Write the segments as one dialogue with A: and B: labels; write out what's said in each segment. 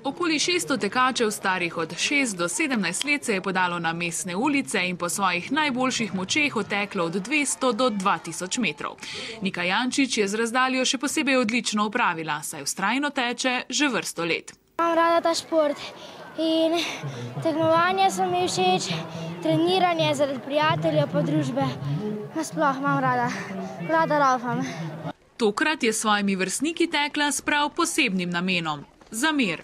A: Okoli 600 tekačev starih od 6 do 17 let se je podalo na mestne ulice in po svojih najboljših močeh oteklo od 200 do 2000 metrov. Nika Jančič je z razdaljo še posebej odlično opravila, saj vztrajno teče že vrsto let.
B: Imam rada ta šport in tekmovanja so mi všeč, treniranje zaradi prijateljev pa družbe. Nasploh imam rada laufam.
A: Tokrat je s svojimi vrstniki tekla s prav posebnim namenom – za mir.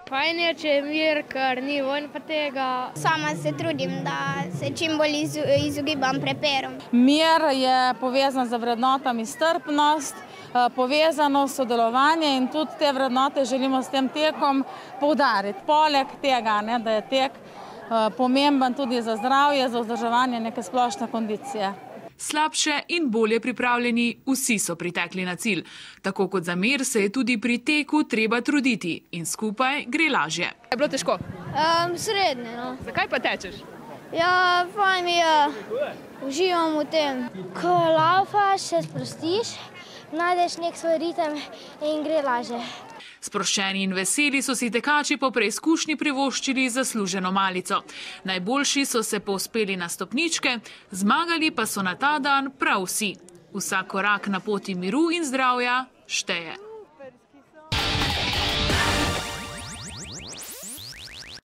C: Fajn je, če je mir, ker ni vojn pa tega.
B: Sama se trudim, da se čim bolj izogibam prepirom.
D: Mir je povezan z vrednotami strpnost, povezanost, sodelovanje in tudi te vrednote želimo s tem tekom poudariti. Poleg tega, da je tek pomemben tudi za zdravje, za vzdrževanje neke splošne kondicije.
A: Slabše in bolje pripravljeni, vsi so pritekli na cilj. Tako kot za mir se je tudi pri teku treba truditi in skupaj gre lažje.
C: Je bilo težko?
B: Srednje, no.
C: Zakaj pa tečeš?
B: Ja, fajn mi je, uživam v tem. Ko laufaš, se sprostiš, najdeš nek svoj ritem in gre lažje.
A: Sproščeni in veseli so si tekači po preizkušnji privoščili zasluženo malico. Najboljši so se povzpeli na stopničke, zmagali pa so na ta dan prav vsi. Vsak korak na poti miru in zdravja šteje.